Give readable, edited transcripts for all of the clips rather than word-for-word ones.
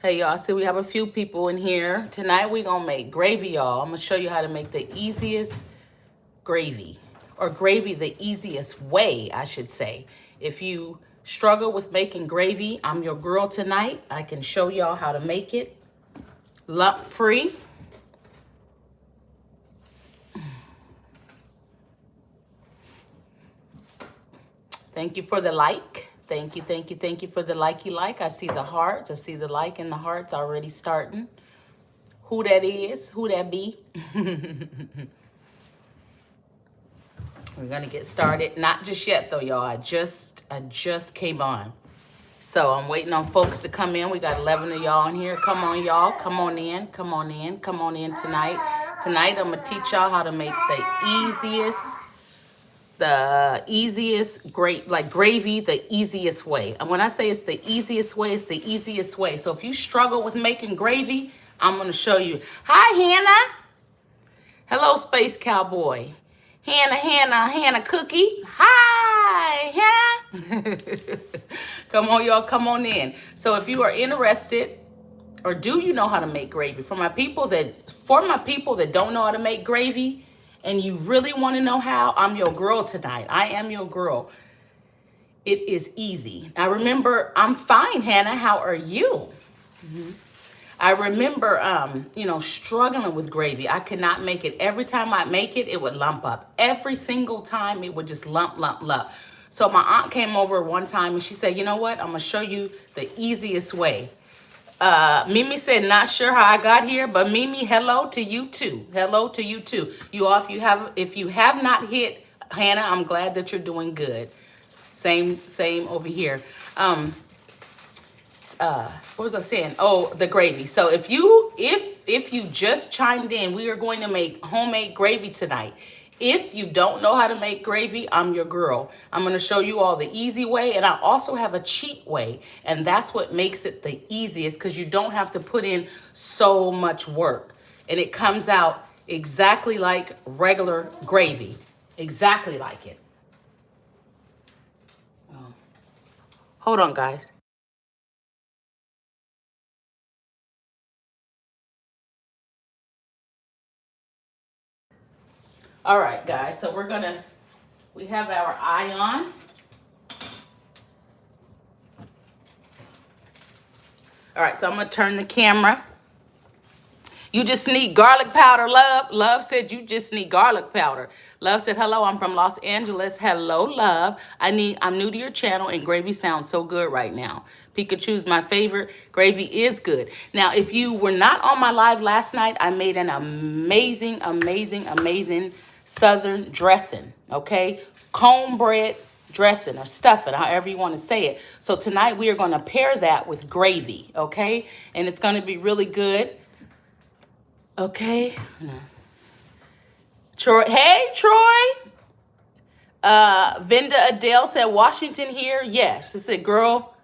Hey y'all, so we have a few people in here. Tonight we're gonna make gravy, y'all. I'm gonna show you how to make the easiest gravy, or gravy the easiest way, I should say. If you struggle with making gravy, I'm your girl tonight. I can show y'all how to make it lump free. Thank you for the like. Thank you, thank you, thank you for the likey like. I see the hearts. I see the like and the hearts already starting. Who that is, who that be. We're gonna get started. Not just yet though, y'all. I just came on. So I'm waiting on folks to come in. We got 11 of y'all in here. Come on, y'all. Come on in. Come on in. Come on in tonight. Tonight I'm gonna teach y'all how to make the easiest gravy the easiest way. And when I say it's the easiest way, it's the easiest way. So if you struggle with making gravy, I'm gonna show you. Hi, Hannah. Hello, Space Cowboy. Hannah Cookie. Hi, Hannah. Come on, y'all, come on in. So if you are interested, or do you know how to make gravy? For my people that don't know how to make gravy, and you really want to know how, I'm your girl tonight. I am your girl. It is easy. I remember, I'm fine, Hannah. How are you? I remember, struggling with gravy. I could not make it. Every time I make it, it would lump up. Every single time, it would just lump. So my aunt came over one time and she said, you know what? I'm going to show you the easiest way. Mimi said, not sure how I got here, but Mimi, hello to you too. Hello to you too. You all, if you have not hit Hannah, I'm glad that you're doing good. Same over here. What was I saying? Oh, the gravy. So if you just chimed in, we are going to make homemade gravy tonight. If you don't know how to make gravy, I'm your girl. I'm going to show you all the easy way, and I also have a cheat way, and that's what makes it the easiest, because you don't have to put in so much work, and it comes out exactly like regular gravy. Exactly like it. Oh. Hold on, guys. All right, guys, so we have our eye on. All right, so I'm gonna turn the camera. You just need garlic powder, Love. Love said you just need garlic powder. Love said, hello, I'm from Los Angeles. Hello, Love. I'm new to your channel, and gravy sounds so good right now. Pikachu's my favorite. Gravy is good. Now, if you were not on my live last night, I made an amazing Southern dressing, okay? Cornbread dressing or stuffing, however you want to say it. So tonight we are going to pair that with gravy, okay? And it's going to be really good. Okay. Troy, hey, Troy. Vinda Adele said, Washington here. Yes. It said, girl.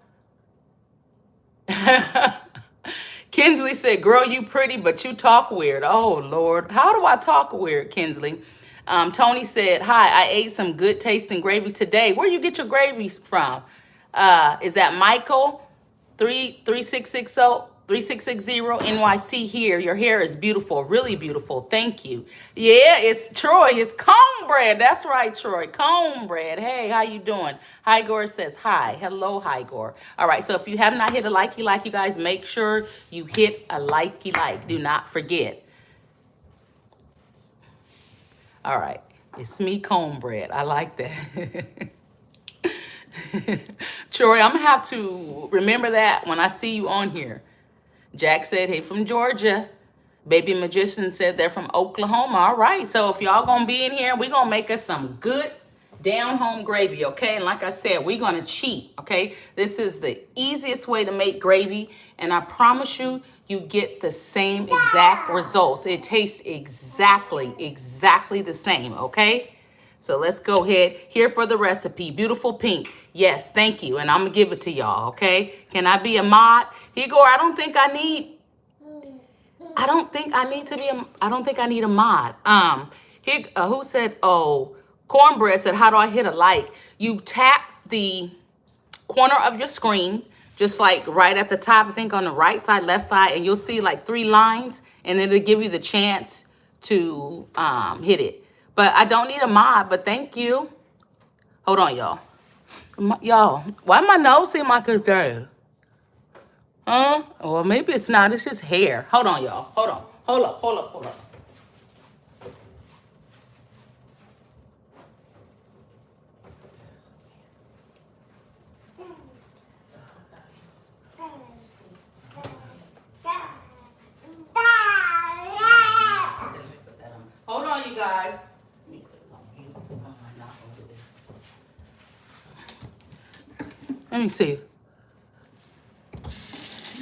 Kinsley said, girl, you pretty, but you talk weird. Oh, Lord. How do I talk weird, Kinsley? Tony said, hi, I ate some good tasting gravy today. Where you get your gravy from? Is that Michael? 3660 NYC here. Your hair is beautiful, really beautiful. Thank you. Yeah, it's Troy. It's cornbread. That's right, Troy. Cornbread. Hey, how you doing? Hygor says hi. Hello, Hygor. All right, so if you have not hit a likey like, you guys, make sure you hit a likey like. Do not forget. All right, it's me, cornbread. I like that. Troy, I'm gonna have to remember that when I see you on here. Jack said, hey, from Georgia. Baby Magician said they're from Oklahoma. All right, so if y'all gonna be in here, we're gonna make us some good down-home gravy, okay? And like I said, we're gonna cheat, okay? This is the easiest way to make gravy, and I promise you, you get the same exact results. It tastes exactly the same, okay? So let's go ahead. Here for the recipe. Beautiful pink. Yes, thank you. And I'm going to give it to y'all, okay? Can I be a mod? Igor, I don't think I need a mod. Who said, oh, Cornbread said, how do I hit a like? You tap the corner of your screen just like right at the top, I think on the right side, left side, and you'll see like 3 lines, and it'll give you the chance to hit it. But I don't need a mod, but thank you. Hold on, y'all. Y'all, why my nose seem like it's dirty? Huh? Well, maybe it's not. It's just hair. Hold on, y'all. Hold on. Hold up, hold up, hold up. Hold on, you guys. Let me see.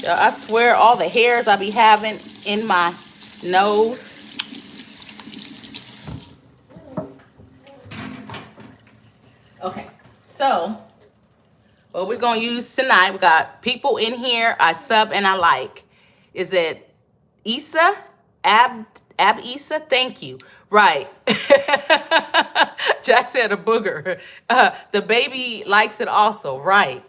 I swear all the hairs I be having in my nose. Okay, so what we're going to use tonight, we got people in here I sub and I like. Is it Issa? Ab Issa? Thank you. Right. Jack said a booger. The baby likes it also. Right.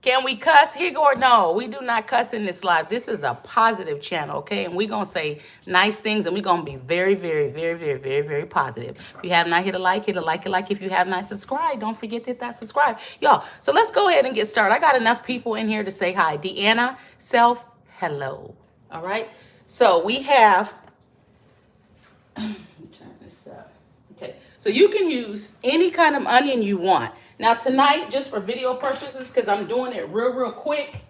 Can we cuss? Here or no, we do not cuss in this live. This is a positive channel, okay? And we're going to say nice things, and we're going to be very, very, very, very, very, very positive. If you have not hit a like, hit a like. If you have not subscribed, don't forget to hit that subscribe. Y'all, so let's go ahead and get started. I got enough people in here to say hi. Deanna, self, hello. All right? So we have, let me turn this up. Okay, so you can use any kind of onion you want. Now tonight, just for video purposes, because I'm doing it real quick.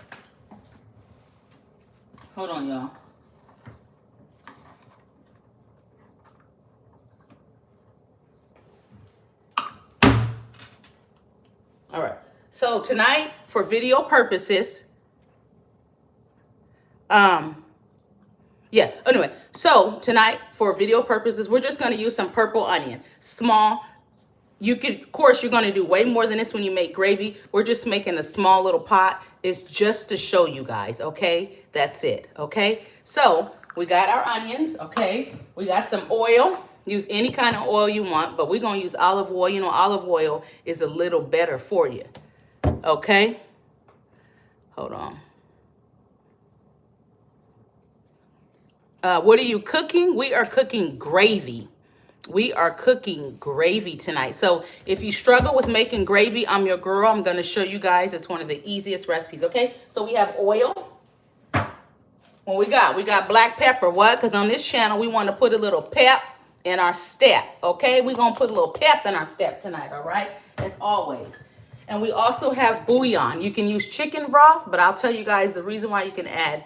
Hold on, y'all. All right. So tonight, for video purposes, anyway, so tonight, for video purposes, we're just going to use some purple onion. Small. You could, of course, you're going to do way more than this when you make gravy. We're just making a small little pot. It's just to show you guys, okay? That's it, okay? So we got our onions, okay? We got some oil. Use any kind of oil you want, but we're going to use olive oil. You know, olive oil is a little better for you, okay? Hold on. What are you cooking? We are cooking gravy. We are cooking gravy tonight. So if you struggle with making gravy, I'm your girl. I'm going to show you guys. It's one of the easiest recipes, okay? So we have oil. What we got? We got black pepper. What? Because on this channel, we want to put a little pep in our step, okay? We're going to put a little pep in our step tonight, all right? As always. And we also have bouillon. You can use chicken broth, but I'll tell you guys the reason why you can add,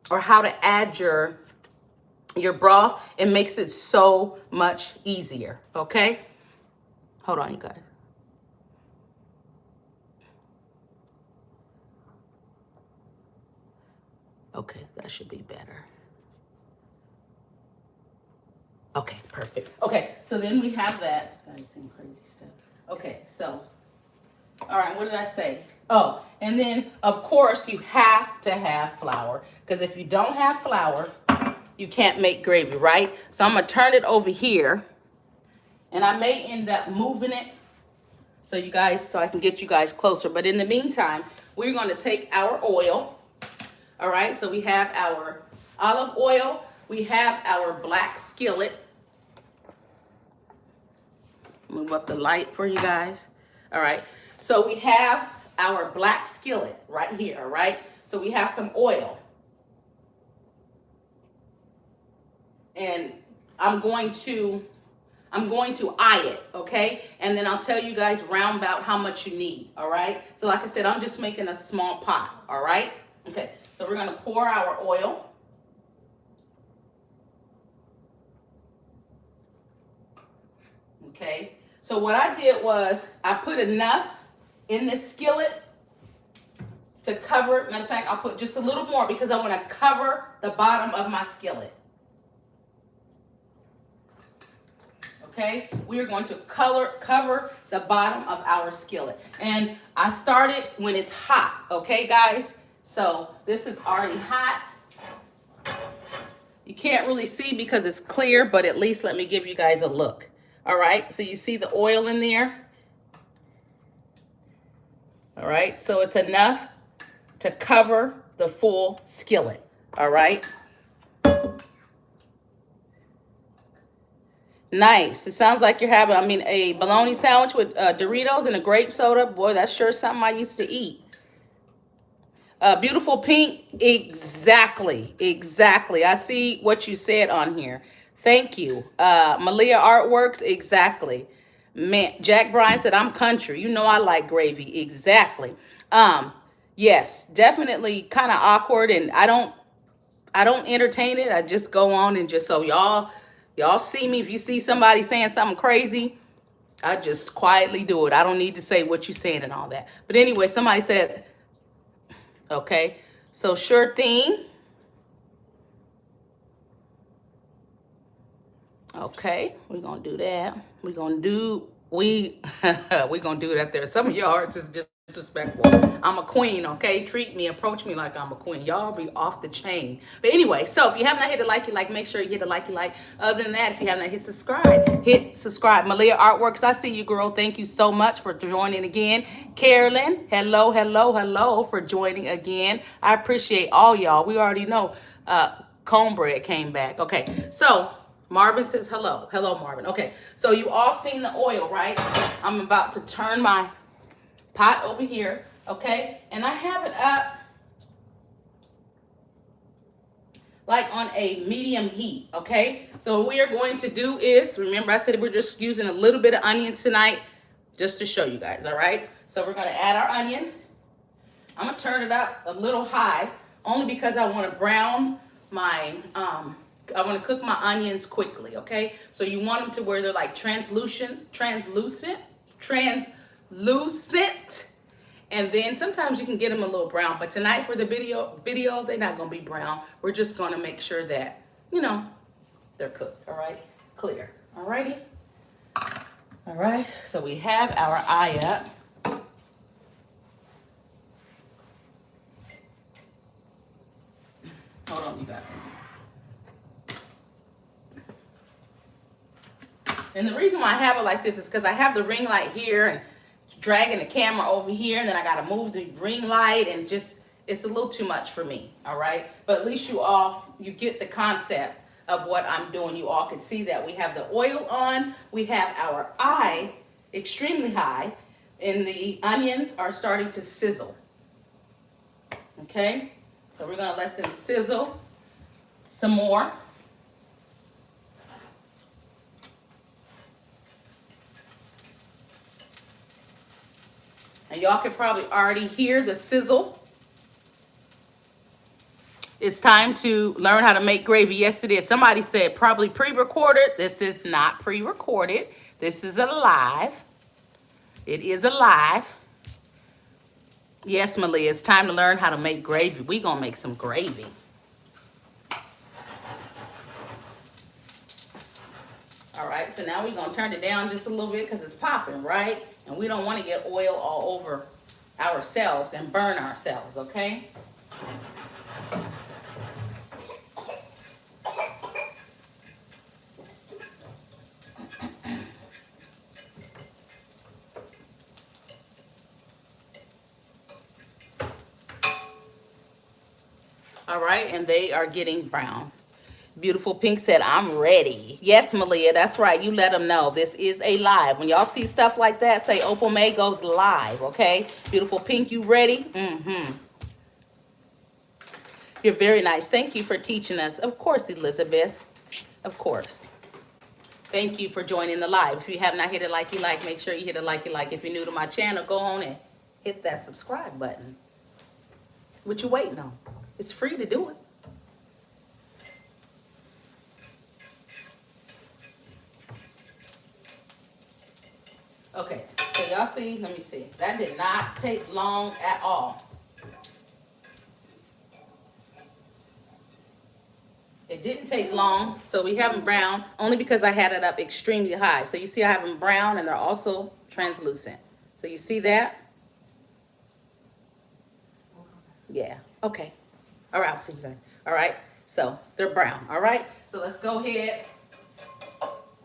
or how to add your broth. It makes it so much easier, okay? Hold on, you guys. Okay, that should be better. Okay, perfect. Okay, so then we have that. This guy's saying crazy stuff. Okay, so, all right, what did I say? Oh, and then, of course, you have to have flour, because if you don't have flour, you can't make gravy, right? So I'm going to turn it over here, and I may end up moving it so I can get you guys closer. But in the meantime, we're going to take our oil. All right, so we have our olive oil. We have our black skillet. Move up the light for you guys. All right, so we have our black skillet right here, all right? So we have some oil. And I'm going to eye it, okay? And then I'll tell you guys round about how much you need, all right? So like I said, I'm just making a small pot, all right? Okay, so we're gonna pour our oil. Okay, so what I did was I put enough in this skillet to cover it. Matter of fact, I'll put just a little more because I wanna cover the bottom of my skillet. Okay, we are going to cover the bottom of our skillet. And I started when it's hot, okay, guys? So this is already hot. You can't really see because it's clear, but at least let me give you guys a look. All right, so you see the oil in there? All right, so it's enough to cover the full skillet. All right. Nice. It sounds like you're having, a bologna sandwich with Doritos and a grape soda. Boy, that's sure something I used to eat. Beautiful pink. Exactly. Exactly. I see what you said on here. Thank you. Malia Artworks. Exactly. Man, Jack Bryan said, I'm country. You know I like gravy. Exactly. Yes, definitely kind of awkward, and I don't entertain it. I just go on and just so y'all see me. If you see somebody saying something crazy, I just quietly do it. I don't need to say what you're saying and all that. But anyway, somebody said, okay, so sure thing. Okay, we're gonna do that. We're gonna do we gonna do that there. Some of y'all are just disrespectful. I'm a queen, okay? Treat me, approach me like I'm a queen. Y'all be off the chain. But anyway, so if you have not hit the like, make sure you hit the like. Other than that, if you have not hit subscribe. Malia Artworks, I see you, girl. Thank you so much for joining again. Carolyn, hello for joining again. I appreciate all y'all. We already know Cornbread came back. Okay, so Marvin says hello. Hello, Marvin. Okay, so you all seen the oil, right? I'm about to turn my pot over here, okay? And I have it up like on a medium heat, okay? So what we are going to do is, remember I said we're just using a little bit of onions tonight just to show you guys, all right? So we're gonna add our onions. I'm gonna turn it up a little high, only because I wanna brown my, I want to cook my onions quickly, okay? So you want them to where they're like translucent. And then sometimes you can get them a little brown, but tonight for the video, they're not going to be brown. We're just going to make sure that, they're cooked, all right? Clear, all righty? All right, so we have our eye up. Hold on, you guys. And the reason why I have it like this is because I have the ring light here and dragging the camera over here, and then I got to move the ring light, and just, it's a little too much for me, all right? But at least you get the concept of what I'm doing. You all can see that we have the oil on, we have our eye extremely high, and the onions are starting to sizzle, okay? So we're going to let them sizzle some more. And y'all can probably already hear the sizzle. It's time to learn how to make gravy. Yes, it is. Somebody said probably pre-recorded. This is not pre-recorded. This is a live. It is a live. Yes, Malia, it's time to learn how to make gravy. We're going to make some gravy. All right, so now we're going to turn it down just a little bit because it's popping, right? And we don't want to get oil all over ourselves and burn ourselves, okay? All right, and they are getting brown. Beautiful Pink said, I'm ready. Yes, Malia, that's right. You let them know. This is a live. When y'all see stuff like that, say Opal May goes live, okay? Beautiful Pink, you ready? Mm-hmm. You're very nice. Thank you for teaching us. Of course, Elizabeth. Of course. Thank you for joining the live. If you have not hit a like, make sure you hit a like. If you're new to my channel, go on and hit that subscribe button. What you waiting on? It's free to do it. Okay, so y'all see, let me see. That did not take long at all. It didn't take long, so we have them brown only because I had it up extremely high. So you see I have them brown and they're also translucent. So you see that? Yeah, okay. All right, I'll see you guys. All right, so they're brown, all right? So let's go ahead.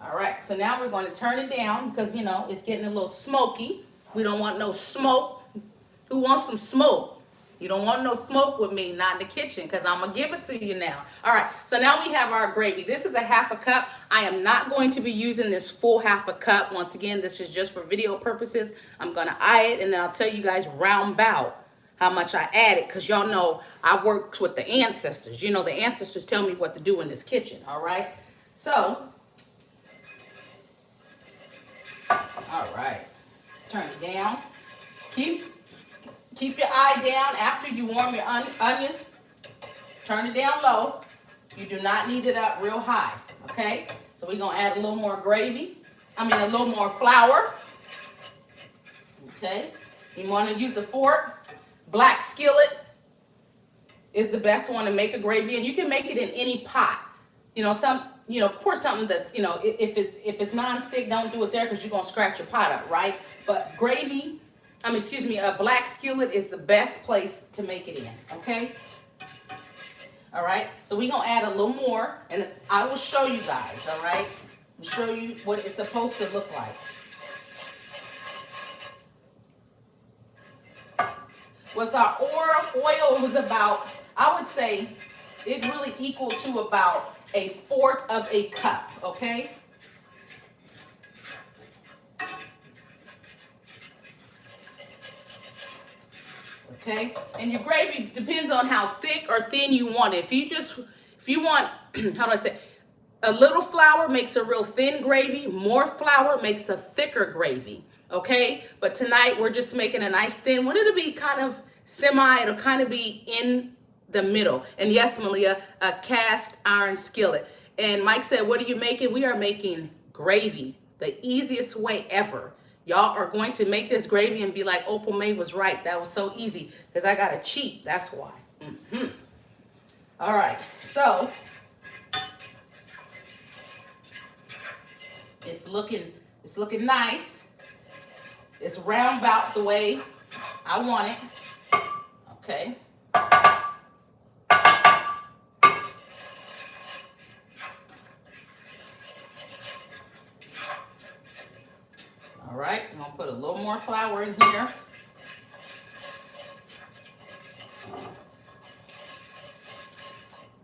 All right, so now we're going to turn it down because, it's getting a little smoky. We don't want no smoke. Who wants some smoke? You don't want no smoke with me, not in the kitchen, because I'm going to give it to you now. All right, so now we have our gravy. This is a half a cup. I am not going to be using this full half a cup. Once again, this is just for video purposes. I'm going to eye it, and then I'll tell you guys round about how much I added, because y'all know I worked with the ancestors. You know, the ancestors tell me what to do in this kitchen, all right? So, all right, turn it down. Keep your eye down after you warm your onions. Turn it down low. You do not need it up real high, okay? So we're gonna add a little more gravy. A little more flour. Okay, you wanna use a fork. Black skillet is the best one to make a gravy, and you can make it in any pot. Of course, something that's, if it's non-stick, don't do it there because you're gonna scratch your pot up, right? But a black skillet is the best place to make it in, okay? All right, so we're gonna add a little more, and I will show you guys, all right? I'll show you what it's supposed to look like. With our oil, it was about, I would say, it really equal to about 1/4 of a cup, okay? Okay, and your gravy depends on how thick or thin you want it. If you want, how do I say, a little flour makes a real thin gravy. More flour makes a thicker gravy. Okay, but tonight we're just making a nice thin one. It'll be kind of it'll kind of be in the middle. And yes, Malia, a cast iron skillet. And Mike said, what are you making? We are making gravy, the easiest way ever. Y'all are going to make this gravy and be like, Opal May was right. That was so easy because I got to cheat. That's why. All right. So it's looking nice. It's round about the way I want it. Okay. All right, I'm gonna put a little more flour in here.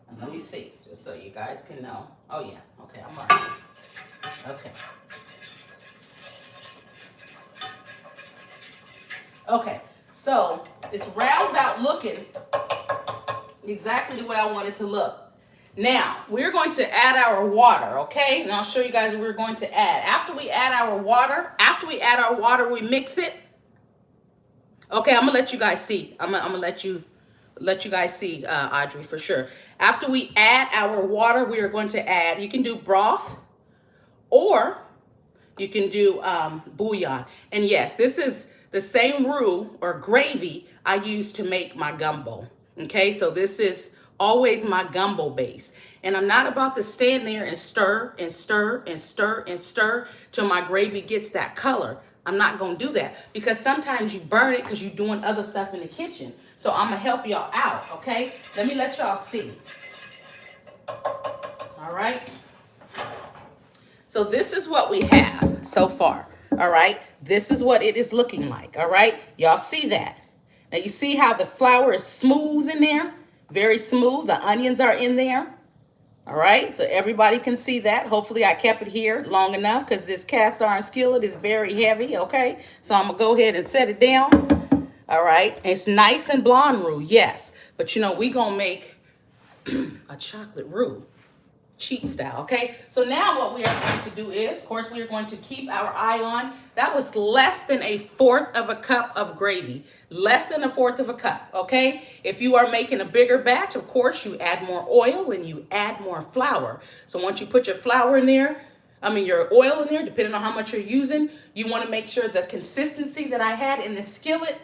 And let me see, just so you guys can know. Oh yeah, okay, I'm all right. Okay. Okay, so it's round about looking exactly the way I want it to look. Now, we're going to add our water, okay? And I'll show you guys what we're going to add. After we add our water, we mix it. Okay, I'm gonna let you guys see. I'm gonna let you guys see, Audrey, for sure. After we add our water, we are going to add, you can do broth or you can do bouillon. And yes, this is the same roux or gravy I use to make my gumbo. Okay, so this is always my gumbo base. And I'm not about to stand there and stir and stir and stir and stir till my gravy gets that color. I'm not gonna do that because sometimes you burn it because you're doing other stuff in the kitchen. So I'm gonna help y'all out, okay? Let me let y'all see. All right. So this is what we have so far, all right? This is what it is looking like, all right? Y'all see that? Now you see how the flour is smooth in there? Very smooth. The onions are in there. All right, so everybody can see that. Hopefully I kept it here long enough because this cast iron skillet is very heavy, okay? So I'm gonna go ahead and set it down. All right, it's nice and blonde roux, yes. But you know, we gonna make a chocolate roux, cheat style, okay? So now what we are going to do is, of course, we are going to keep our eye on. That was less than 1/4 of a cup of gravy. Less than 1/4 of a cup, okay? If you are making a bigger batch, of course, you add more oil and you add more flour. So once you put your flour in there, your oil in there, depending on how much you're using, you want to make sure the consistency that I had in the skillet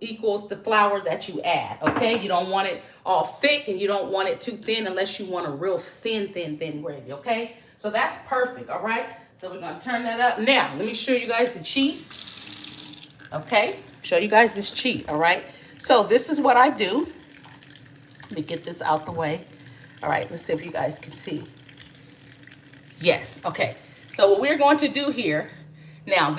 equals the flour that you add, okay? You don't want it all thick and you don't want it too thin unless you want a real thin gravy, okay? So that's perfect, all right? So we're gonna turn that up. Now, let me show you guys the cheat, okay? Show you guys this cheat, all right? So this is what I do. Let me get this out the way. All right, let's see if you guys can see. Yes, okay. So what we're going to do here, now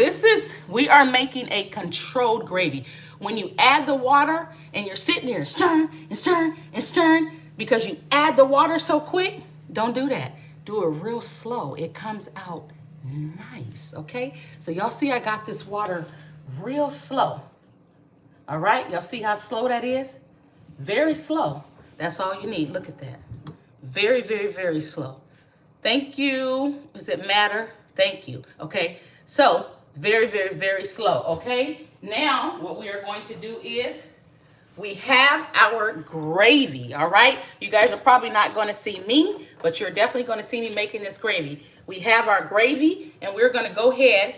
we are making a controlled gravy. When you add the water and you're sitting there stirring and stirring and stirring because you add the water so quick, don't do that. Do it real slow. It comes out nice, okay? So y'all see I got this water real slow. All right, y'all see how slow that is? Very slow. That's all you need. Look at that. Very, very, very slow. Thank you. Does it matter? Thank you. Okay, so very, very, very slow. Okay, now what we are going to do is we have our gravy. All right, you guys are probably not going to see me, but you're definitely going to see me making this gravy. We have our gravy, and we're going to go ahead,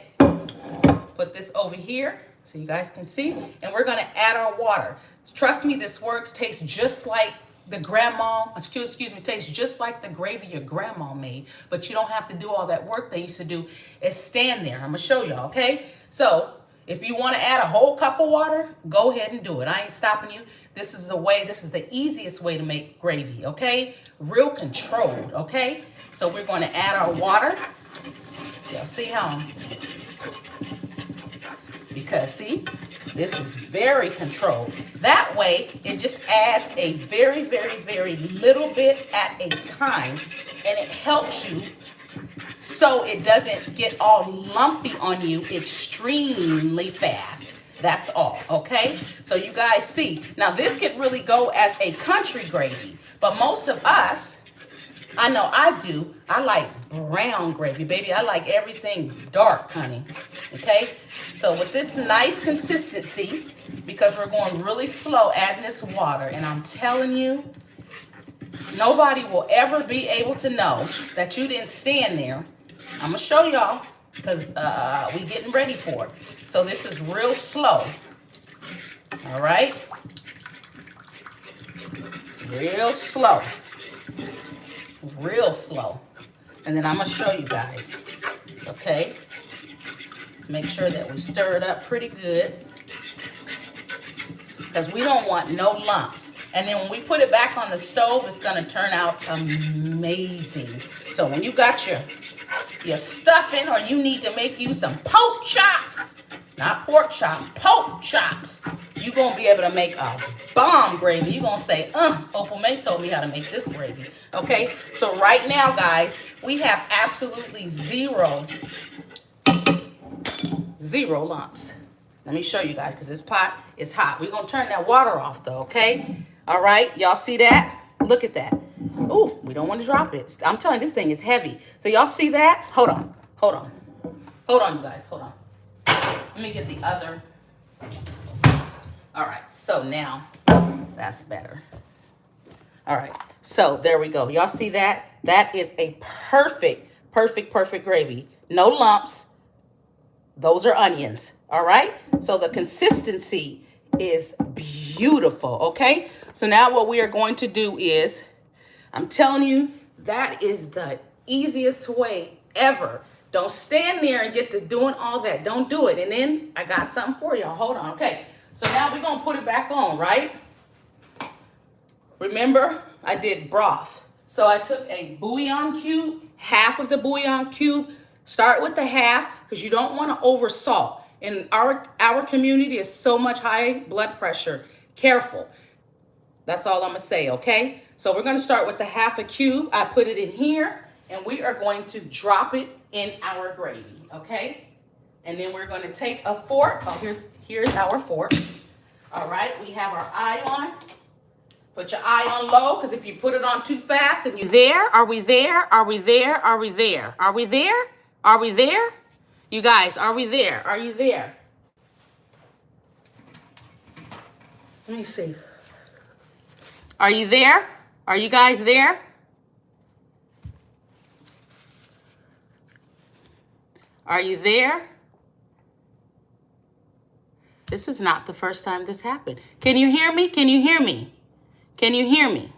put this over here so you guys can see, and we're going to add our water. Trust me, this works. Tastes just like the grandma, excuse me, tastes just like the gravy your grandma made, but you don't have to do all that work they used to do. Is stand there. I'm gonna show y'all, okay? So if you want to add a whole cup of water, go ahead and do it. I ain't stopping you. This is the easiest way to make gravy, okay? Real controlled, okay? So we're going to add our water. Y'all see how because see, this is very controlled. That way, it just adds a very, very, very little bit at a time, and it helps you so it doesn't get all lumpy on you extremely fast. That's all, okay? So you guys see, now this could really go as a country gravy, but most of us, I know I do, I like brown gravy, baby. I like everything dark, honey, okay? So with this nice consistency, because we're going really slow adding this water, and I'm telling you, nobody will ever be able to know that you didn't stand there. I'm going to show y'all because we getting ready for it. So this is real slow, all right? Real slow. Real slow. And then I'm going to show you guys, okay? Make sure that we stir it up pretty good because we don't want no lumps. And then when we put it back on the stove, it's going to turn out amazing. So when you got your stuffing, or you need to make you some pork chops, not pork chops, pork chops, you're going to be able to make a bomb gravy. You're going to say, Opal May told me how to make this gravy. Okay, so right now, guys, we have absolutely zero lumps. Let me show you guys because this pot is hot. We're going to turn that water off, though, okay? All right, y'all see that? Look at that. Ooh, we don't want to drop it. I'm telling you, this thing is heavy. So y'all see that? Hold on, you guys, hold on. Let me get the other. All right, so now that's better. All right, so there we go. Y'all see that? That is a perfect gravy. No lumps. Those are onions, all right? So the consistency is beautiful, okay? So now what we are going to do is, I'm telling you, that is the easiest way ever. Don't stand there and get to doing all that. Don't do it. And then I got something for y'all. Hold on, okay? So now we're going to put it back on, right? Remember, I did broth. So I took a bouillon cube, half of the bouillon cube. Start with the half because you don't want to over salt. In our community is so much high blood pressure. Careful. That's all I'm going to say, okay? So we're going to start with the half a cube. I put it in here, and we are going to drop it in our gravy, okay? And then we're going to take a fork. Oh, here's our fork. All right, we have our eye on. Put your eye on low, because if you put it on too fast and you there, are we there? Are we there? Are we there? Are we there? Are we there? You guys, are we there? Are you there? Let me see. Are you there? Are you guys there? Are you there? This is not the first time this happened. Can you hear me? Can you hear me? Can you hear me?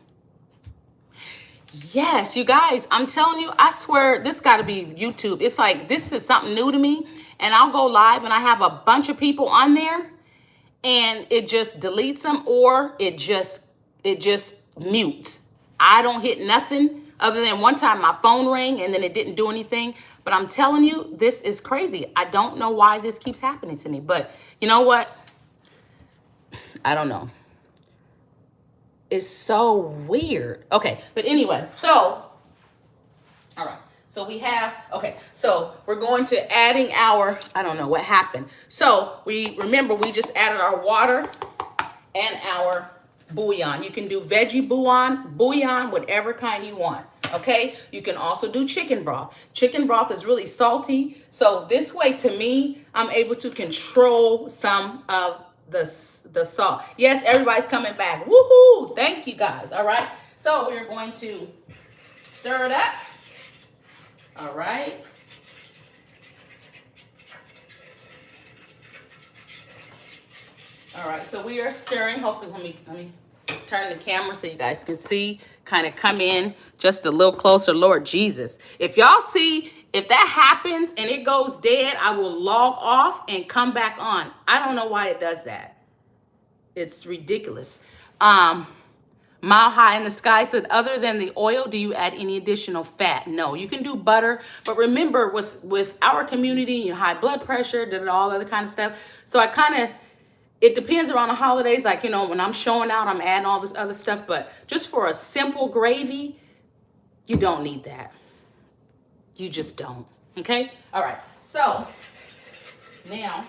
Yes, you guys, I'm telling you, I swear this got to be YouTube. It's like this is something new to me, and I'll go live and I have a bunch of people on there and it just deletes them, or it just mutes. I don't hit nothing other than one time my phone rang and then it didn't do anything. But I'm telling you, this is crazy. I don't know why this keeps happening to me, but you know what? I don't know. It's so weird. Okay, but anyway, so, all right. So we have, okay, so we're going to adding our, I don't know what happened. So remember, we just added our water and our bouillon. You can do veggie bouillon, whatever kind you want. Okay, you can also do chicken broth. Chicken broth is really salty. So this way, to me, I'm able to control some of the salt. Yes, everybody's coming back. Woohoo! Thank you guys. All right. So we're going to stir it up. All right. All right. So we are stirring. Hopefully, let me turn the camera so you guys can see. Kind of come in just a little closer. Lord Jesus, if y'all see, if that happens and it goes dead, I will log off and come back on. I don't know why it does that. It's ridiculous. Mile High in the Sky said, other than the oil, do you add any additional fat? No, you can do butter. But remember, with our community, you know, high blood pressure, all other kind of stuff. So I kind of, it depends around the holidays. Like, you know, when I'm showing out, I'm adding all this other stuff. But just for a simple gravy, you don't need that. You just don't. Okay? All right. So now,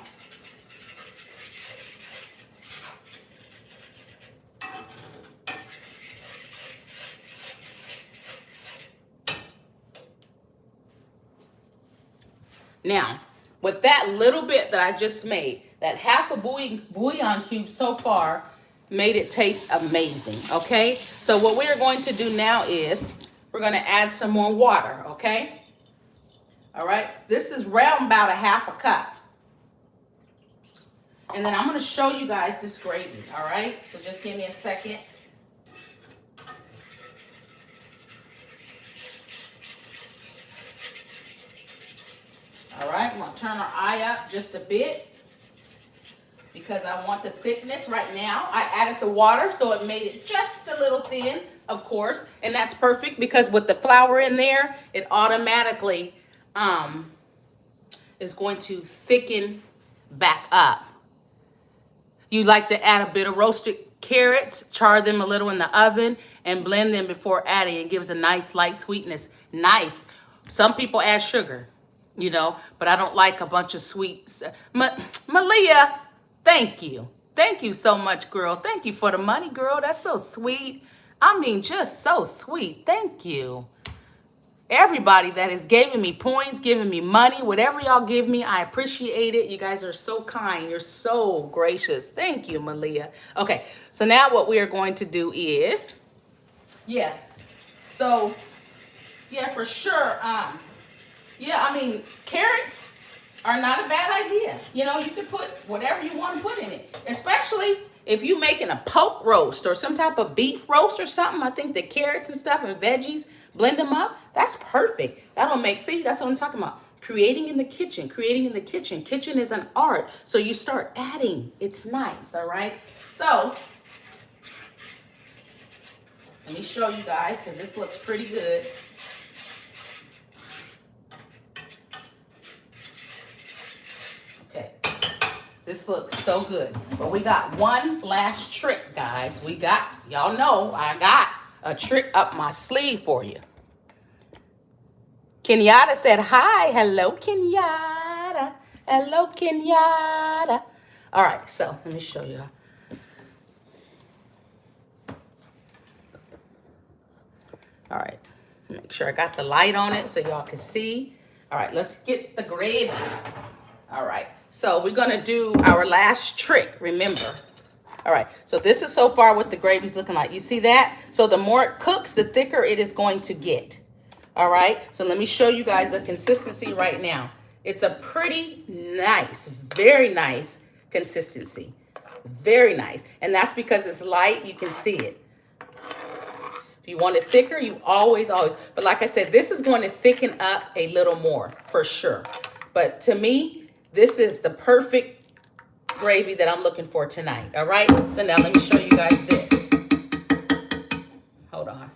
with that little bit that I just made, that half a bouillon cube so far made it taste amazing, okay? So what we're going to do now is we're going to add some more water, okay? All right, this is round about a half a cup. And then I'm going to show you guys this gravy, all right? So just give me a second. All right, I'm going to turn our eye up just a bit because I want the thickness right now. I added the water, so it made it just a little thin, of course. And that's perfect because with the flour in there, it automatically is going to thicken back up. You like to add a bit of roasted carrots, char them a little in the oven, and blend them before adding. It gives a nice light sweetness. Nice. Some people add sugar, you know, but I don't like a bunch of sweets. Malia, thank you. Thank you so much, girl. Thank you for the money, girl. That's so sweet. I mean, just so sweet. Thank you. Everybody that is giving me points, giving me money, whatever y'all give me, I appreciate it. You guys are so kind. You're so gracious. Thank you, Malia. Okay, so now what we are going to do is, for sure. I mean, carrots are not a bad idea. You know, you can put whatever you want to put in it, especially if you're making a pork roast or some type of beef roast or something. I think the carrots and stuff and veggies, blend them up. That's perfect. That'll make, see, that's what I'm talking about. Creating in the kitchen, creating in the kitchen. Kitchen is an art. So you start adding. It's nice, all right? So, let me show you guys because this looks pretty good. Okay, this looks so good. But we got one last trick, guys. Y'all know, I got a trick up my sleeve for you. Kenyatta said, hi. Hello, Kenyatta. Hello, Kenyatta. All right, so let me show you. All right, make sure I got the light on it so y'all can see. All right, let's get the gravy. All right, so we're gonna do our last trick, remember. All right, so this is so far what the gravy's looking like. You see that? So the more it cooks, the thicker it is going to get. All right, so let me show you guys the consistency right now. It's a pretty nice, very nice consistency. Very nice. And that's because it's light, you can see it. If you want it thicker, you always. But like I said, this is going to thicken up a little more for sure. But to me, this is the perfect gravy that I'm looking for tonight. All right, so now let me show you guys this. Hold on.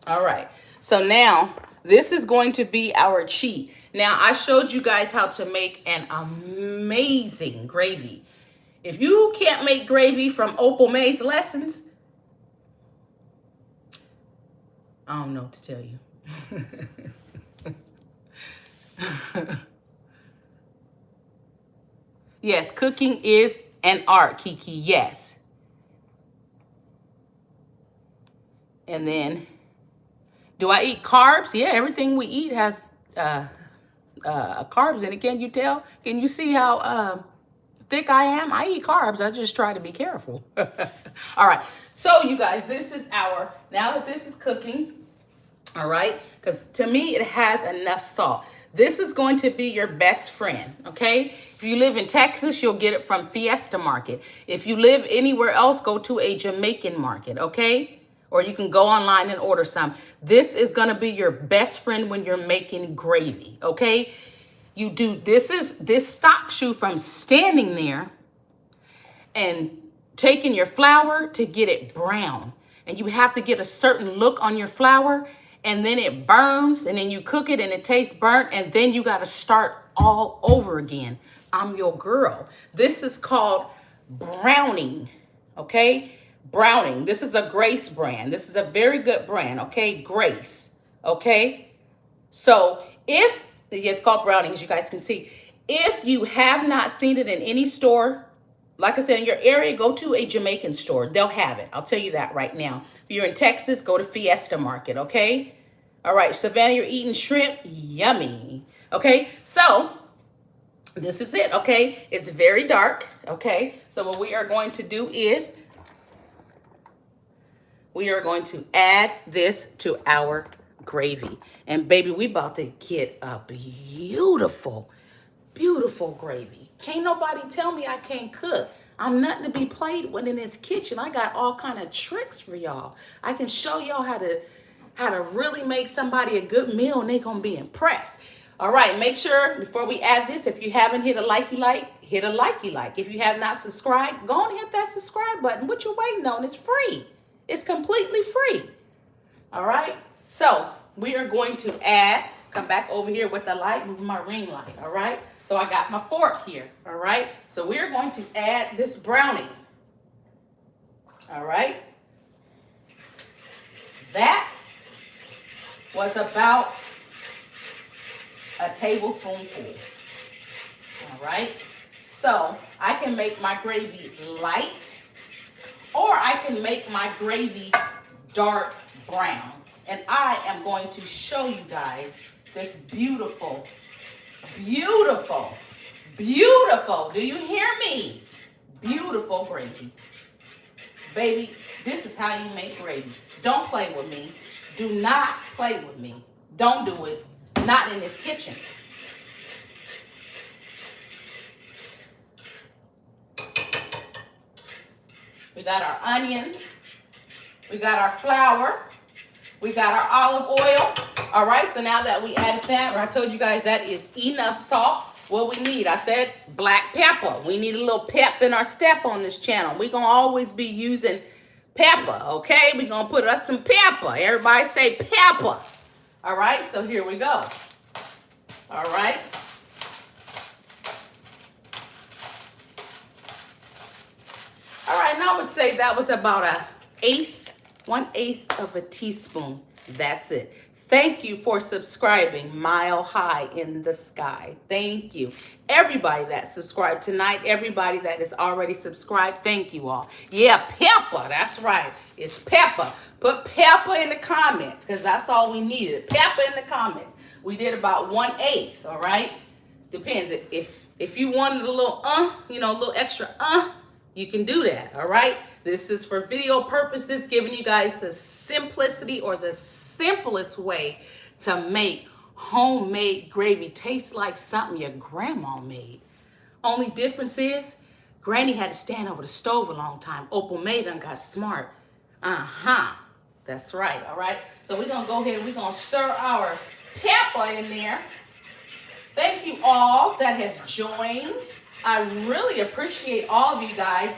All right, so now this is going to be our cheat. Now, I showed you guys how to make an amazing gravy. If you can't make gravy from Opal May's lessons, I don't know what to tell you. Yes, cooking is an art, Kiki. Yes. And then, do I eat carbs? Yeah, everything we eat has carbs in it. Can you tell? Can you see how thick I am? I eat carbs. I just try to be careful. All right. So, you guys, this is now that this is cooking, all right? Because to me, it has enough salt. This is going to be your best friend, okay? If you live in Texas, you'll get it from Fiesta Market. If you live anywhere else, go to a Jamaican market, okay? Or you can go online and order some. This is gonna be your best friend when you're making gravy, okay? This stops you from standing there and taking your flour to get it brown. And you have to get a certain look on your flour, and then it burns, and then you cook it and it tastes burnt, and then you gotta start all over again. I'm your girl. This is called browning, okay? Browning. This is a Grace brand. This is a very good brand, okay? Grace, okay? So it's called browning, as you guys can see. If you have not seen it in any store, like I said, in your area, go to a Jamaican store. They'll have it. I'll tell you that right now. If you're in Texas, go to Fiesta Market, okay? All right, Savannah, you're eating shrimp. Yummy. Okay, so this is it, okay? It's very dark, okay? So what we are going to do is we are going to add this to our gravy. And baby, we about to get a beautiful, beautiful gravy. Can't nobody tell me I can't cook. I'm nothing to be played with in this kitchen. I got all kind of tricks for y'all. I can show y'all how to really make somebody a good meal, and they gonna be impressed. All right, make sure before we add this, if you haven't hit a likey like, hit a likey like. If you have not subscribed, go and hit that subscribe button. What you waiting on? It's free. It's completely free. All right, so we are going to come back over here with the light, move my ring light, all right? So I got my fork here, all right? So we're going to add this browning, all right? That was about a tablespoonful, all right? So I can make my gravy light, or I can make my gravy dark brown. And I am going to show you guys this beautiful, beautiful, beautiful, do you hear me? Beautiful gravy. Baby, this is how you make gravy. Don't play with me. Do not play with me. Don't do it. Not in this kitchen. We got our onions. We got our flour. We got our olive oil. All right, so now that we added that, I told you guys that is enough salt. What we need, I said black pepper. We need a little pep in our step on this channel. We're going to always be using pepper, okay? We're going to put us some pepper. Everybody say pepper. All right, so here we go. All right. All right, now I would say that was about 1/8 of a teaspoon. That's it. Thank you for subscribing. Mile high in the sky. Thank you. Everybody that subscribed tonight, everybody that is already subscribed, thank you all. Yeah, pepper. That's right. It's pepper. Put pepper in the comments because that's all we needed. Pepper in the comments. We did about 1/8, all right? Depends. If you wanted a little a little extra you can do that, all right? This is for video purposes, giving you guys the simplicity or the simplest way to make homemade gravy taste like something your grandma made. Only difference is Granny had to stand over the stove a long time. Opal May done got smart. That's right, all right? So we're gonna go ahead and we're gonna stir our pepper in there. Thank you all that has joined. I really appreciate all of you guys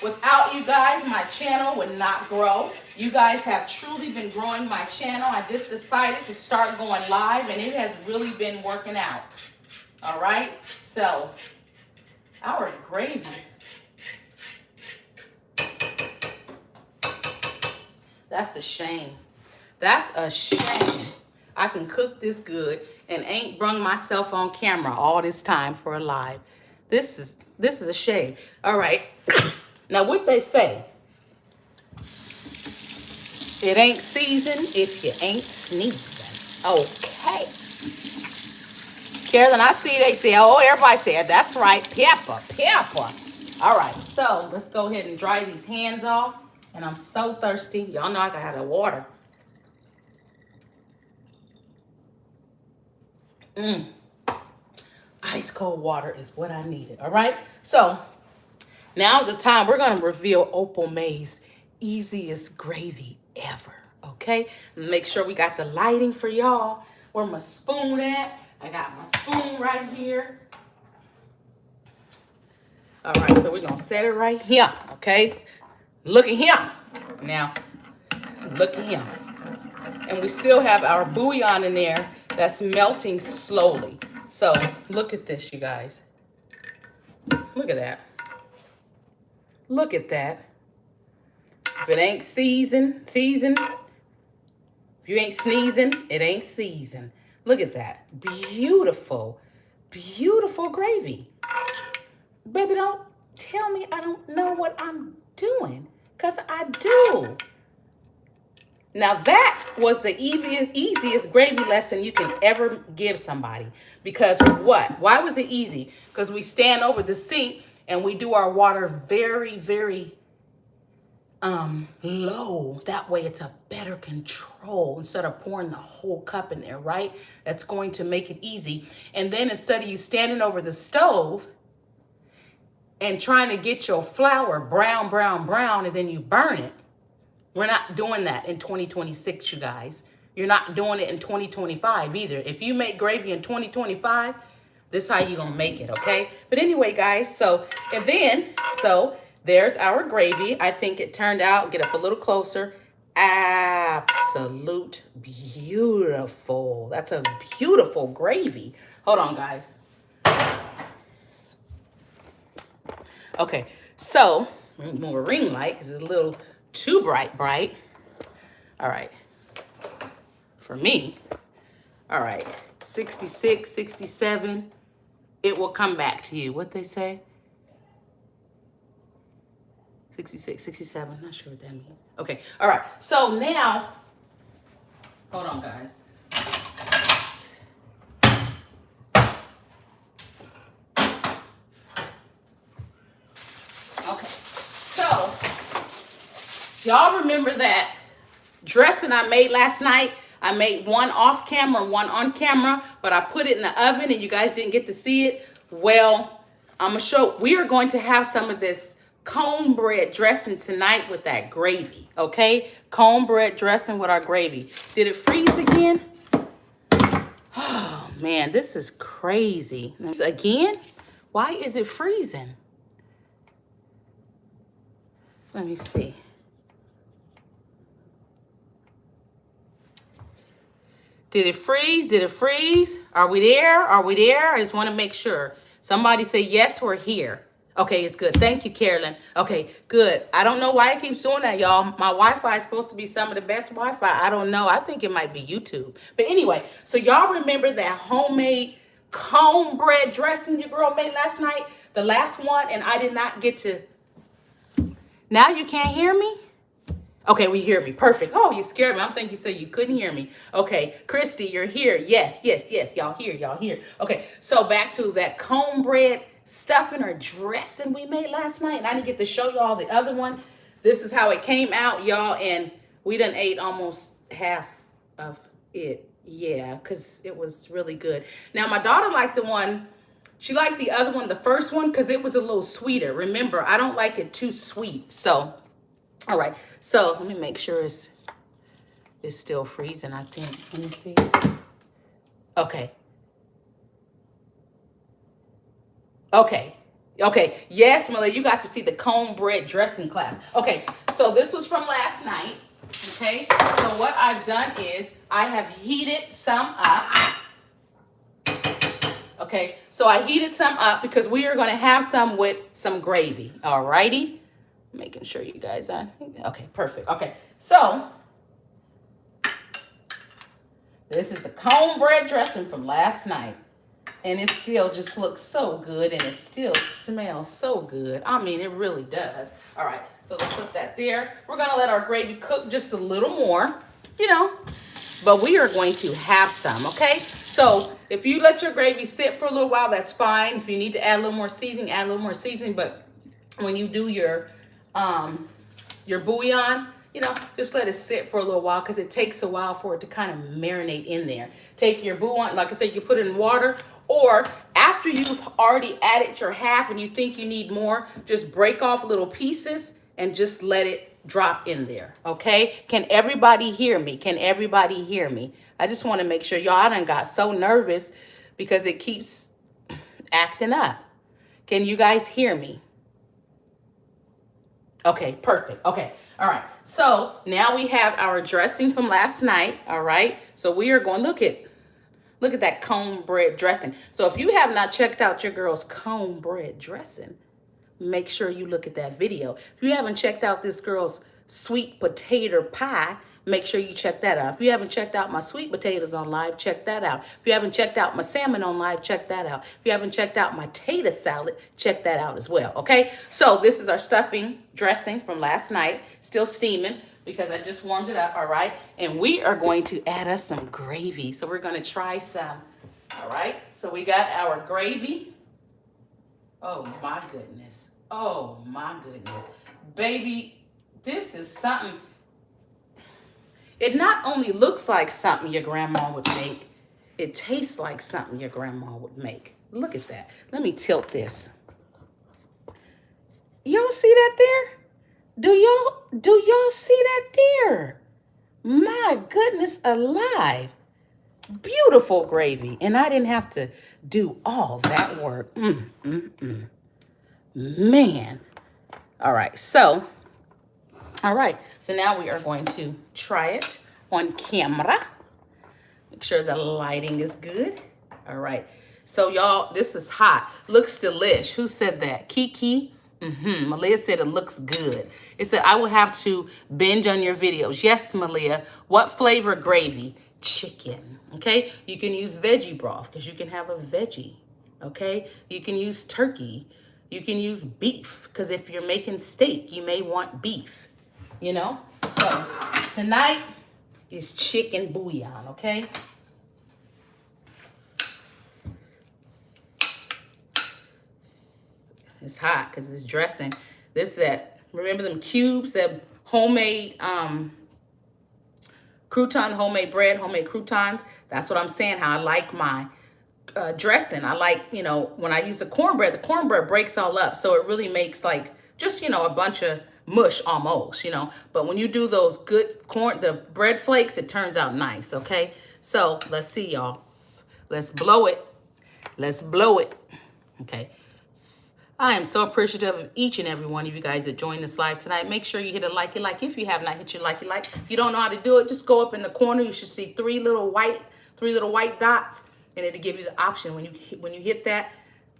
Without you guys, my channel would not grow. You guys have truly been growing my channel. I just decided to start going live, and it has really been working out. All right, so our gravy. That's a shame. That's a shame. I can cook this good and ain't brung myself on camera all this time for a live. This is a shame. All right. Now what they say, it ain't seasoned if you ain't sneezing. Okay. Carolyn, I see they say, oh, everybody said, that's right, pepper, pepper. All right, so let's go ahead and dry these hands off. And I'm so thirsty. Y'all know I gotta have the water. Ice cold water is what I needed, all right? So now's the time we're gonna reveal Opal May's easiest gravy ever, okay? Make sure we got the lighting for y'all. Where my spoon at? I got my spoon right here. All right, so we're gonna set it right here, okay? Look at him. Now, look at him. And we still have our bouillon in there that's melting slowly. So look at this, you guys. Look at that. Look at that. If it ain't seasoned, if you ain't sneezing, it ain't seasoned. Look at that. Beautiful, beautiful gravy. Baby, don't tell me I don't know what I'm doing, because I do. Now that was the easiest gravy lesson you can ever give somebody. Because what? Why was it easy? Because we stand over the sink and we do our water very, very low. That way it's a better control instead of pouring the whole cup in there, right? That's going to make it easy. And then instead of you standing over the stove and trying to get your flour brown, brown, brown, and then you burn it. We're not doing that in 2026, you guys. You're not doing it in 2025 either. If you make gravy in 2025, this is how you're going to make it, okay? But anyway, guys, so there's our gravy. I think it turned out, get up a little closer, absolute beautiful. That's a beautiful gravy. Hold on, guys. Okay, so move a ring light because it's a little too bright. All right, for me, all right, 66, 67, it will come back to you. What they say? 66, 67, not sure what that means. Okay, all right, so now, hold on, guys. Okay, so y'all remember that dressing I made last night? I made one off camera, one on camera, but I put it in the oven and you guys didn't get to see it. Well, I'm gonna show, we are going to have some of this cornbread dressing tonight with that gravy, okay? Cornbread dressing with our gravy. Did it freeze again? Oh man, this is crazy. Again? Why is it freezing? Let me see. Did it freeze? Did it freeze? Are we there? Are we there? I just want to make sure. Somebody say, yes, we're here. Okay, it's good. Thank you, Carolyn. Okay, good. I don't know why it keeps doing that, y'all. My Wi-Fi is supposed to be some of the best Wi-Fi. I don't know. I think it might be YouTube. But anyway, so y'all remember that homemade cornbread dressing your girl made last night? The last one, and I did not get to... Now you can't hear me? Okay, we hear me. Perfect. Oh, you scared me. I'm thinking you said you couldn't hear me. Okay, Christy, you're here. Yes. Y'all here. Okay, so back to that cornbread stuffing or dressing we made last night. And I didn't get to show y'all the other one. This is how it came out, y'all. And we done ate almost half of it. Yeah, because it was really good. Now, my daughter liked the one... She liked the other one, the first one, because it was a little sweeter. Remember, I don't like it too sweet. So, all right. So, let me make sure it's still freezing, I think. Let me see. Okay. Okay. Okay, yes, Melissa, you got to see the cornbread dressing class. Okay, so this was from last night. Okay, so what I've done is I have heated some up. Okay, so I heated some up because we are going to have some with some gravy. All righty, making sure you guys are okay. Perfect. Okay, so this is the cornbread dressing from last night. And it still just looks so good, and it still smells so good. I mean, it really does. All right, so let's put that there. We're gonna let our gravy cook just a little more, you know, but we are going to have some, okay? So if you let your gravy sit for a little while, that's fine. If you need to add a little more seasoning, add a little more seasoning. But when you do your bouillon, you know, just let it sit for a little while because it takes a while for it to kind of marinate in there. Take your bouillon, like I said, you put it in water, or after you've already added your half and you think you need more, just break off little pieces and just let it drop in there, okay? Can everybody hear me? Can everybody hear me? I just want to make sure y'all done got so nervous because it keeps acting up. Can you guys hear me? Okay, perfect. Okay, all right. So now we have our dressing from last night, all right? So we are going, look at that cornbread dressing. So if you have not checked out your girl's cornbread dressing, make sure you look at that video. If you haven't checked out this girl's sweet potato pie, make sure you check that out. If you haven't checked out my sweet potatoes on live, check that out. If you haven't checked out my salmon on live, check that out. If you haven't checked out my tater salad, check that out as well, okay? So this is our stuffing dressing from last night, still steaming because I just warmed it up, all right? And we are going to add us some gravy. So we're gonna try some, all right? So we got our gravy. Oh my goodness. Oh my goodness. Baby, this is something. It not only looks like something your grandma would make, it tastes like something your grandma would make. Look at that. Let me tilt this. Y'all see that there? Do y'all see that there? My goodness alive. Beautiful gravy. And I didn't have to do all that work. Man. All right. So now we are going to try it on camera. Make sure the lighting is good. All right. So y'all, this is hot. Looks delish. Who said that? Kiki? Malia said it looks good. It said, I will have to binge on your videos. Yes, Malia. What flavor gravy? Chicken. Okay. You can use veggie broth because you can have a veggie. Okay. You can use turkey. You can use beef because if you're making steak, you may want beef. You know? So tonight is chicken bouillon. Okay. It's hot because it's dressing. This that, remember them cubes, that homemade crouton, homemade bread, homemade croutons? That's what I'm saying, how I like my dressing. I like, you know, when I use the cornbread breaks all up. So it really makes like just, you know, a bunch of mush almost, you know. But when you do those good the bread flakes, it turns out nice, okay? So let's see, y'all. Let's blow it. Let's blow it. Okay. I am so appreciative of each and every one of you guys that joined this live tonight. Make sure you hit a likey like if you have not hit your likey like. If you don't know how to do it, just go up in the corner. You should see three little white dots, and it'll give you the option when you hit that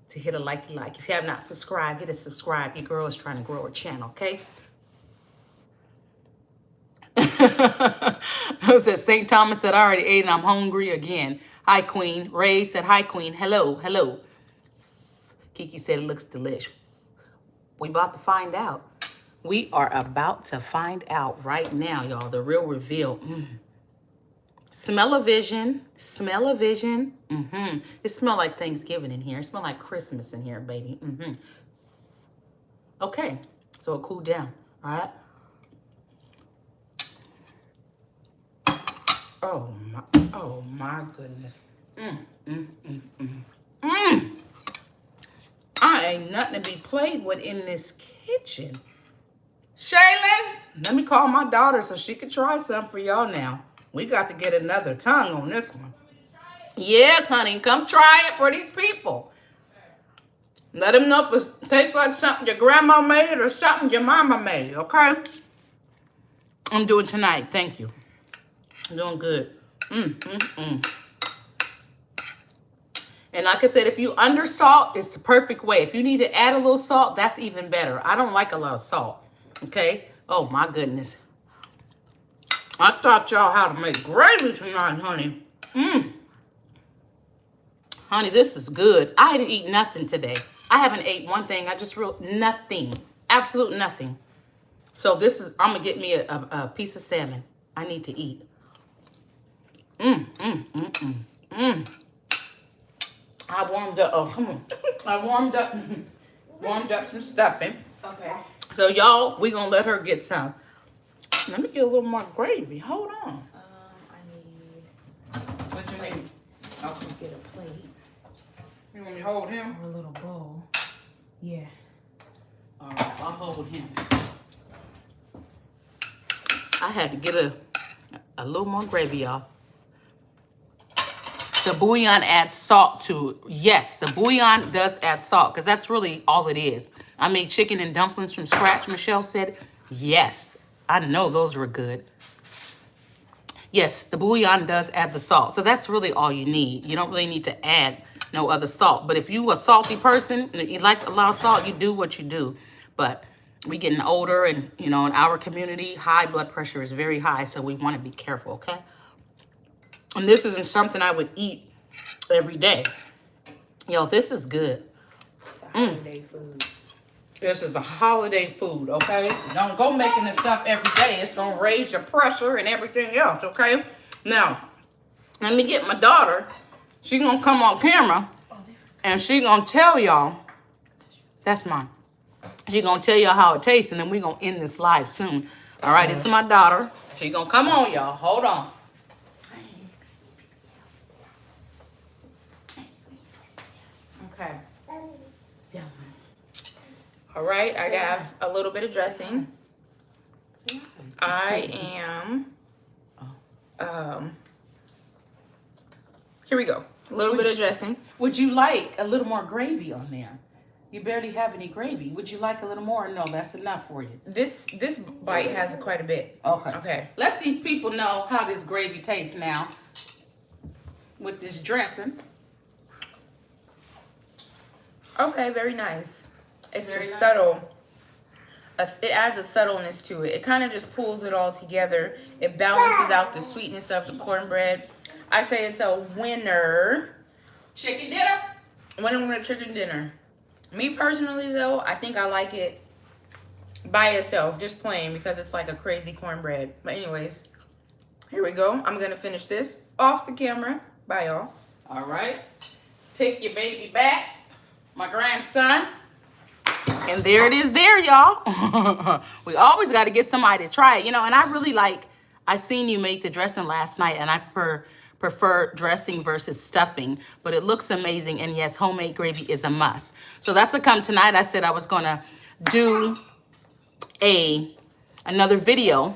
to hit a likey like. If you have not subscribed, hit a subscribe. Your girl is trying to grow her channel, okay? Said St. Thomas said, I already ate and I'm hungry again. Hi, Queen. Ray said, hi, Queen. Hello, hello. Kiki said it looks delish. We about to find out. We are about to find out right now, y'all. The real reveal. Smell-o-vision. Smell-o-vision. It smells like Thanksgiving in here. It smells like Christmas in here, baby. Okay. So it cooled down. All right. Oh my goodness. I ain't nothing to be played with in this kitchen. Shaylin, let me call my daughter so she can try some for y'all now. We got to get another tongue on this one. Yes, honey, come try it for these people. Let them know if it tastes like something your grandma made or something your mama made, okay? I'm doing tonight. Thank you. I'm doing good. And like I said, if you under salt, it's the perfect way. If you need to add a little salt, that's even better. I don't like a lot of salt, okay? Oh, my goodness. I taught y'all how to make gravy tonight, honey. Honey, this is good. I didn't eat nothing today. I haven't ate one thing. I just nothing. Absolute nothing. So this is, I'm going to get me a piece of salmon. I need to eat. I warmed up. Oh, come on. I warmed up some stuffing. Okay. So y'all, we going to let her get some. Let me get a little more gravy. Hold on. I need What you need? to get a plate You want me to hold him? or a little bowl. Yeah. All right, I'll hold him. I had to get a little more gravy, y'all. The bouillon adds salt to it. Yes, the bouillon does add salt because that's really all it is. I made chicken and dumplings from scratch, Michelle said. Yes, I know those were good. Yes, the bouillon does add the salt. So that's really all you need. You don't really need to add no other salt. But if you a salty person and you like a lot of salt, you do what you do. But we getting older and, you know, in our community, high blood pressure is very high. So we want to be careful, okay? And this isn't something I would eat every day. Yo, this is good. It's a holiday food. This is a holiday food, okay? Don't go making this stuff every day. It's going to raise your pressure and everything else, okay? Now, let me get my daughter. She's going to come on camera, and she's going to tell y'all. That's mine. She's going to tell y'all how it tastes, and then we're going to end this live soon. All right, this is my daughter. She's going to come on, y'all. Hold on. Okay. Yeah. All right, I have a little bit of dressing. I am, here we go. A little bit of dressing. Would you like a little more gravy on there? You barely have any gravy. Would you like a little more? No, that's enough for you. This bite has quite a bit. Okay. Okay. Let these people know how this gravy tastes now with this dressing. Okay, very nice. It's Very a nice. subtle. It adds a subtleness to it. It kind of just pulls it all together. It balances out the sweetness of the cornbread. I say it's a winner. Chicken dinner? Winner chicken dinner. Me personally, though, I think I like it by itself, just plain, because it's like a crazy cornbread. But anyways, here we go. I'm going to finish this off the camera. Bye, y'all. All right. Take your baby back, my grandson. And there it is there, y'all. We always got to get somebody to try it. You know, and I seen you make the dressing last night, and I prefer dressing versus stuffing, but it looks amazing. And yes, homemade gravy is a must. So that's a come tonight. I said I was going to do another video.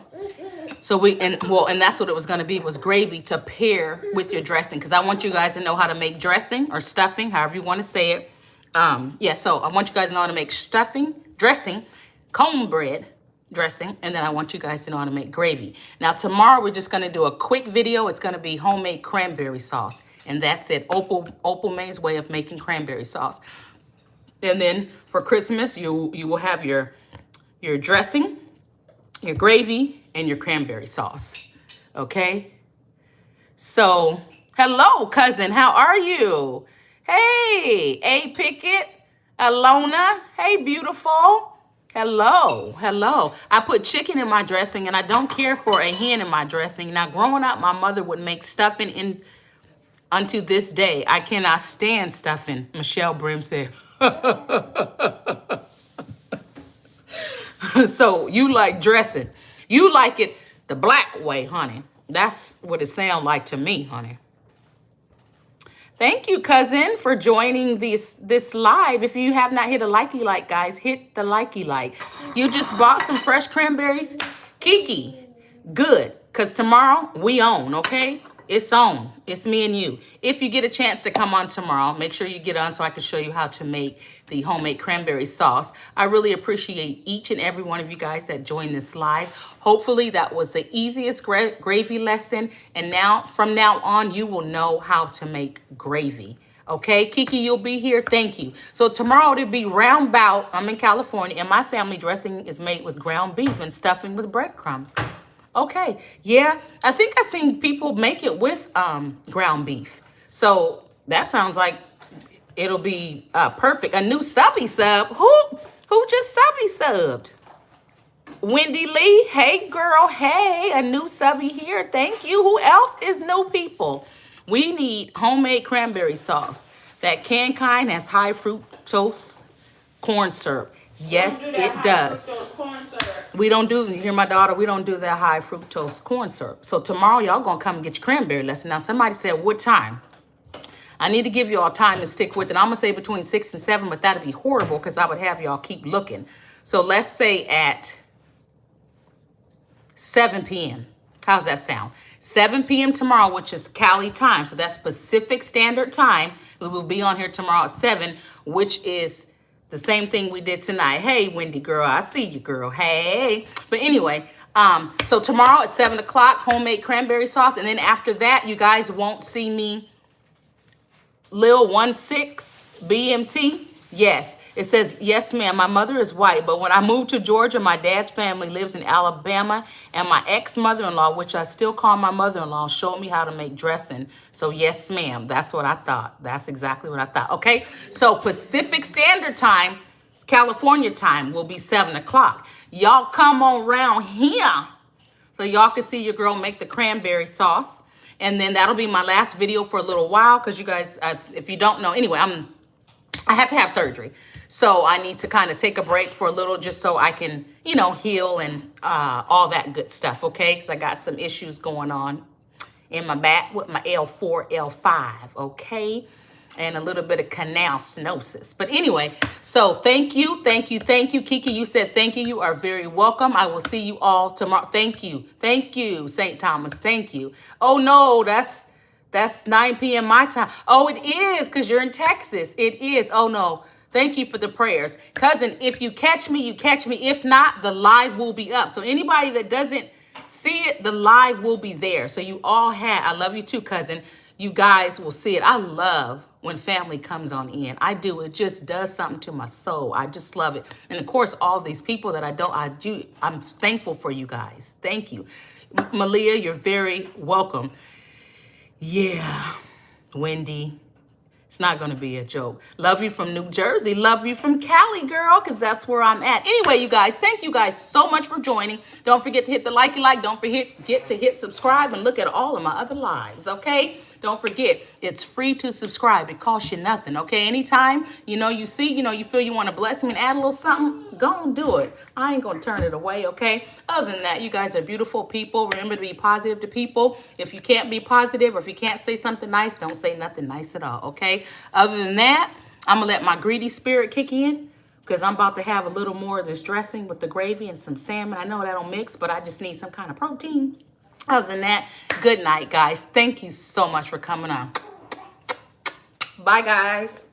So and that's what it was going to be, was gravy to pair with your dressing, because I want you guys to know how to make dressing or stuffing, however you want to say it. So I want you guys to know how to make dressing, cornbread dressing, and then I want you guys to know how to make gravy. Now tomorrow we're just going to do a quick video. It's going to be homemade cranberry sauce, and that's it. Opal May's way of making cranberry sauce. And then for Christmas, you will have your dressing, your gravy, and your cranberry sauce. Okay? So, hello, cousin. How are you? Hey, A. Pickett, Alona. Hey, beautiful. Hello. I put chicken in my dressing, and I don't care for a hen in my dressing. Now, growing up, my mother would make stuffing unto this day. I cannot stand stuffing, Michelle Brim said. So you like dressing. You like it the black way, honey. That's what it sounds like to me, honey. Thank you, cousin, for joining this live. If you have not hit a likey like, guys, hit the likey like. You just bought some fresh cranberries. Kiki, good, because tomorrow we own, okay? It's on. It's me and you. If you get a chance to come on tomorrow, make sure you get on so I can show you how to make the homemade cranberry sauce. I really appreciate each and every one of you guys that joined this live. Hopefully that was the easiest gravy lesson. And now, from now on, you will know how to make gravy. Okay, Kiki, you'll be here. Thank you. So tomorrow it'll be roundabout. I'm in California, and my family dressing is made with ground beef and stuffing with breadcrumbs. Okay, yeah, I think I've seen people make it with ground beef. So that sounds like it'll be perfect. A new subby sub. Who just subby subbed? Wendy Lee. Hey, girl. Hey, a new subby here. Thank you. Who else is new people? We need homemade cranberry sauce. That canned kind has high fructose corn syrup. Yes, it does. We don't do, you hear my daughter, we don't do that high fructose corn syrup. So tomorrow y'all gonna come and get your cranberry lesson. Now somebody said, what time? I need to give y'all time to stick with it. I'm gonna say between 6 and 7, but that'd be horrible because I would have y'all keep looking. So let's say at 7 p.m. How's that sound? 7 p.m. tomorrow, which is Cali time. So that's Pacific Standard Time. We will be on here tomorrow at 7, which is the same thing we did tonight. Hey, Wendy girl, I see you, girl. Hey. But anyway, so tomorrow at 7 o'clock, homemade cranberry sauce. And then after that, you guys won't see me. Lil 16 BMT. Yes. It says, yes, ma'am, my mother is white, but when I moved to Georgia, my dad's family lives in Alabama, and my ex-mother-in-law, which I still call my mother-in-law, showed me how to make dressing. So, yes, ma'am, that's what I thought. That's exactly what I thought. Okay, so Pacific Standard Time, California time, will be 7 o'clock. Y'all come on around here so y'all can see your girl make the cranberry sauce. And then that'll be my last video for a little while because you guys, if you don't know, anyway, I have to have surgery. So I need to kind of take a break for a little just so I can, you know, heal and all that good stuff, okay? Because I got some issues going on in my back with my L4, L5, okay? And a little bit of canal stenosis. But anyway, so thank you, thank you, thank you. Kiki, you said thank you. You are very welcome. I will see you all tomorrow. Thank you, St. Thomas. Thank you. Oh, no, that's 9 p.m. my time. Oh, it is because you're in Texas. It is. Oh, no. Thank you for the prayers. Cousin, if you catch me, you catch me. If not, the live will be up. So anybody that doesn't see it, the live will be there. So you all have, I love you too, cousin. You guys will see it. I love when family comes on in. I do. It just does something to my soul. I just love it. And of course, all these people that I'm thankful for you guys. Thank you. Malia, you're very welcome. Yeah, Wendy. It's not going to be a joke. Love you from New Jersey. Love you from Cali, girl, because that's where I'm at. Anyway, you guys, thank you guys so much for joining. Don't forget to hit the like. Don't forget to hit subscribe and look at all of my other lives, okay? Don't forget, it's free to subscribe. It costs you nothing, okay? Anytime, you feel you want to bless me and add a little something, go and do it. I ain't going to turn it away, okay? Other than that, you guys are beautiful people. Remember to be positive to people. If you can't be positive or if you can't say something nice, don't say nothing nice at all, okay? Other than that, I'm going to let my greedy spirit kick in because I'm about to have a little more of this dressing with the gravy and some salmon. I know that don't mix, but I just need some kind of protein. Other than that, good night, guys. Thank you so much for coming on. Bye, guys.